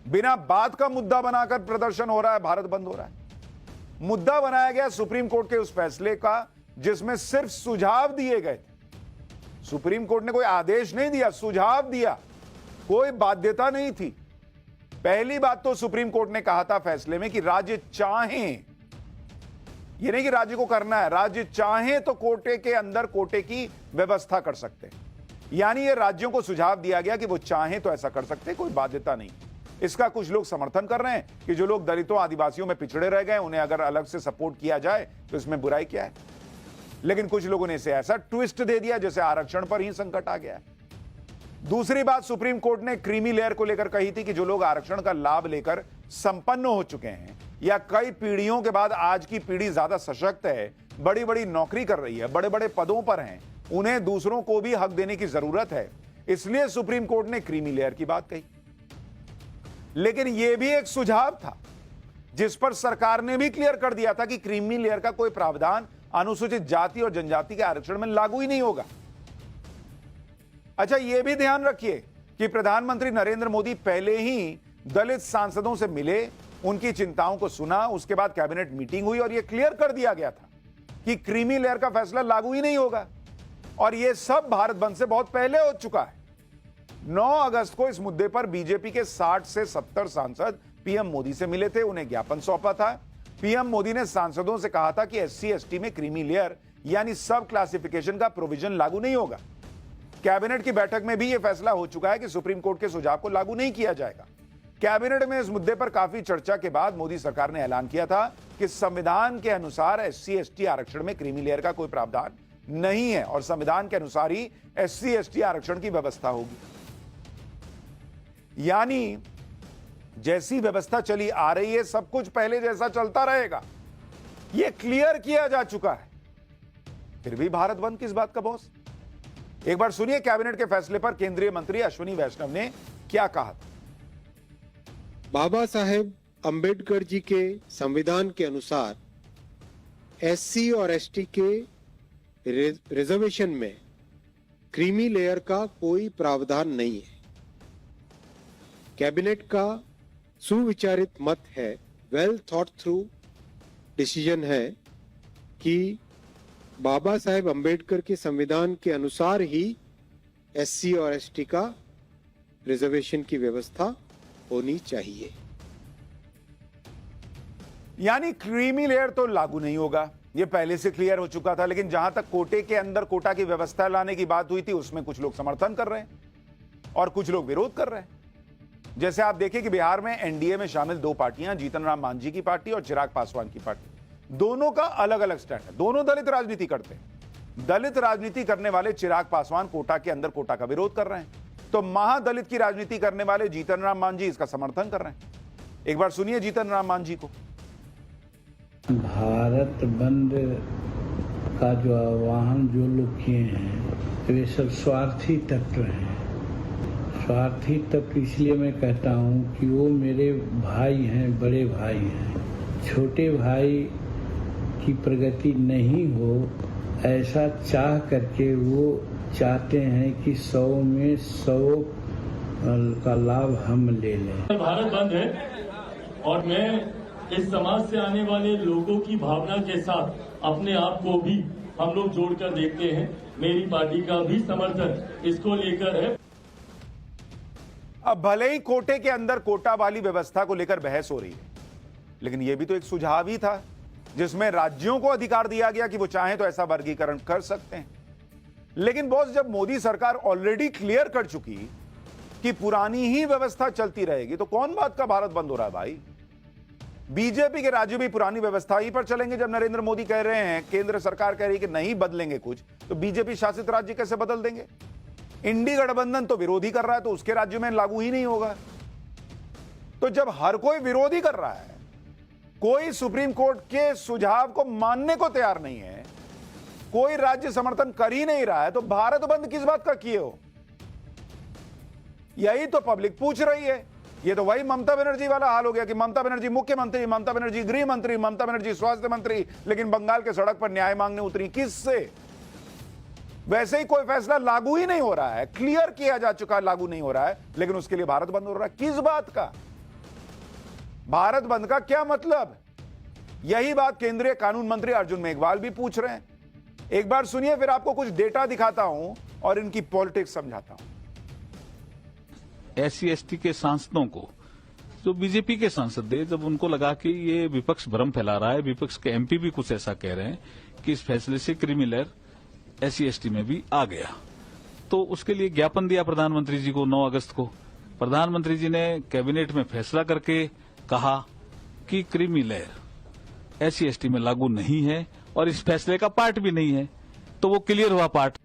बिना बात का मुद्दा बनाकर प्रदर्शन हो रहा है, भारत बंद हो रहा है। मुद्दा बनाया गया सुप्रीम कोर्ट के उस फैसले का जिसमें सिर्फ सुझाव दिए गए थे। सुप्रीम कोर्ट ने कोई आदेश नहीं दिया, सुझाव दिया, कोई बाध्यता नहीं थी। पहली बात तो सुप्रीम कोर्ट ने कहा था फैसले में कि राज्य चाहें, यह नहीं कि राज्य को करना है, राज्य चाहें तो कोटे के अंदर कोटे की व्यवस्था कर सकते हैं। यानी यह राज्यों को सुझाव दिया गया कि वो चाहें तो ऐसा कर सकते हैं, कोई बाध्यता नहीं। इसका कुछ लोग समर्थन कर रहे हैं कि जो लोग दलितों आदिवासियों में पिछड़े रह गए उन्हें अगर अलग से सपोर्ट किया जाए तो इसमें बुराई क्या है। लेकिन कुछ लोगों ने इसे ऐसा ट्विस्ट दे दिया जैसे आरक्षण पर ही संकट आ गया है। दूसरी बात सुप्रीम कोर्ट ने क्रीमी लेयर को लेकर कही थी कि जो लोग आरक्षण का लाभ लेकर संपन्न हो चुके हैं या कई पीढ़ियों के बाद आज की पीढ़ी ज्यादा सशक्त है, बड़ी बड़ी नौकरी कर रही है, बड़े बड़े पदों पर हैं, उन्हें दूसरों को भी हक देने की जरूरत है। इसलिए सुप्रीम कोर्ट ने क्रीमी लेयर की बात कही। लेकिन यह भी एक सुझाव था जिस पर सरकार ने भी क्लियर कर दिया था कि क्रीमी लेयर का कोई प्रावधान अनुसूचित जाति और जनजाति के आरक्षण में लागू ही नहीं होगा। अच्छा, यह भी ध्यान रखिए कि प्रधानमंत्री नरेंद्र मोदी पहले ही दलित सांसदों से मिले, उनकी चिंताओं को सुना, उसके बाद कैबिनेट मीटिंग हुई और यह क्लियर कर दिया गया था कि क्रीमी लेयर का फैसला लागू ही नहीं होगा। और यह सब भारत बंद से बहुत पहले हो चुका है। 9 अगस्त को इस मुद्दे पर बीजेपी के 60 से 70 सांसद पीएम मोदी से मिले थे, उन्हें ज्ञापन सौंपा था। पीएम मोदी ने सांसदों से कहा था कि एससी एसटी में क्रीमी लेयर यानी सब क्लासिफिकेशन का प्रोविजन लागू नहीं होगा। कैबिनेट की बैठक में भी यह फैसला हो चुका है कि सुप्रीम कोर्ट के सुझाव को लागू नहीं किया जाएगा। कैबिनेट में इस मुद्दे पर काफी चर्चा के बाद मोदी सरकार ने ऐलान किया था कि संविधान के अनुसार एससी एसटी आरक्षण में क्रीमी लेयर का कोई प्रावधान नहीं है और संविधान के अनुसार ही एससी एसटी आरक्षण की व्यवस्था होगी। यानी जैसी व्यवस्था चली आ रही है सब कुछ पहले जैसा चलता रहेगा, यह क्लियर किया जा चुका है। फिर भी भारत बंद किस बात का बॉस? एक बार सुनिए कैबिनेट के फैसले पर केंद्रीय मंत्री अश्विनी वैष्णव ने क्या कहा था। बाबा साहेब अंबेडकर जी के संविधान के अनुसार एससी और एसटी के रिजर्वेशन में क्रीमी लेयर का कोई प्रावधान नहीं है। कैबिनेट का सुविचारित मत है, वेल थॉट थ्रू डिसीजन है कि बाबा साहेब अंबेडकर के संविधान के अनुसार ही एससी और एसटी का रिजर्वेशन की व्यवस्था होनी चाहिए। यानी क्रीमी लेयर तो लागू नहीं होगा, यह पहले से क्लियर हो चुका था। लेकिन जहां तक कोटे के अंदर कोटा की व्यवस्था लाने की बात हुई थी उसमें कुछ लोग समर्थन कर रहे हैं और कुछ लोग विरोध कर रहे हैं। जैसे आप देखिए कि बिहार में एनडीए में शामिल 2 पार्टियां, जीतन राम मांझी की पार्टी और चिराग पासवान की पार्टी, दोनों का अलग अलग स्टैंड है। दोनों दलित राजनीति करते हैं। दलित राजनीति करने वाले चिराग पासवान कोटा के अंदर कोटा का विरोध कर रहे हैं, तो महादलित की राजनीति करने वाले जीतन राम मांझी इसका समर्थन कर रहे हैं। एक बार सुनिए जीतन राम मांझी को। भारत बंद का जो आह्वान जो लोग किए हैं तो ये सब स्वार्थी तत्व हैं। स्वार्थी तत्व इसलिए मैं कहता हूँ कि वो मेरे भाई हैं, बड़े भाई हैं। छोटे भाई की प्रगति नहीं हो ऐसा चाह करके वो चाहते हैं कि 100 में 100 का लाभ हम ले लें। भारत बंद है और मैं इस समाज से आने वाले लोगों की भावना के साथ अपने आप को भी हम लोग जोड़कर देखते हैं। मेरी पार्टी का भी समर्थन इसको लेकर है। अब भले ही कोटे के अंदर कोटा वाली व्यवस्था को लेकर बहस हो रही है, लेकिन यह भी तो एक सुझाव ही था जिसमें राज्यों को अधिकार दिया गया कि वो चाहें तो ऐसा वर्गीकरण कर सकते हैं। लेकिन बॉस, जब मोदी सरकार ऑलरेडी क्लियर कर चुकी कि पुरानी ही व्यवस्था चलती रहेगी तो कौन बात का भारत बंद हो रहा है भाई? बीजेपी के राज्य भी पुरानी व्यवस्था ही पर चलेंगे। जब नरेंद्र मोदी कह रहे हैं, केंद्र सरकार कह रही है कि नहीं बदलेंगे कुछ, तो बीजेपी शासित राज्य कैसे बदल देंगे? इंडी गठबंधन तो विरोधी कर रहा है तो उसके राज्य में लागू ही नहीं होगा। तो जब हर कोई विरोधी कर रहा है, कोई सुप्रीम कोर्ट के सुझाव को मानने को तैयार नहीं है, कोई राज्य समर्थन कर ही नहीं रहा है, तो भारत बंद किस बात का किए हो? यही तो पब्लिक पूछ रही है। ये तो वही ममता बनर्जी वाला हाल हो गया कि ममता बनर्जी मुख्यमंत्री, ममता बनर्जी गृह मंत्री, ममता बनर्जी स्वास्थ्य मंत्री, लेकिन बंगाल के सड़क पर न्याय मांगने उतरी किससे? वैसे ही कोई फैसला लागू ही नहीं हो रहा है, क्लियर किया जा चुका लागू नहीं हो रहा है, लेकिन उसके लिए भारत बंद हो रहा है। किस बात का? भारत बंद का क्या मतलब? यही बात केंद्रीय कानून मंत्री अर्जुन मेघवाल भी पूछ रहे हैं। एक बार सुनिए, फिर आपको कुछ डेटा दिखाता हूं और इनकी पॉलिटिक्स समझाता हूं। SC ST के सांसदों को, जो बीजेपी के सांसद थे, जब उनको लगा कि ये विपक्ष भ्रम फैला रहा है, विपक्ष के MP भी कुछ ऐसा कह रहे हैं कि इस फैसले से क्रीमी लेयर SC ST में भी आ गया, तो उसके लिए ज्ञापन दिया प्रधानमंत्री जी को 9 अगस्त को। प्रधानमंत्री जी ने कैबिनेट में फैसला करके कहा कि क्रीमी लेयर SC ST में लागू नहीं है और इस फैसले का पार्ट भी नहीं है। तो वो क्लियर हुआ पार्ट।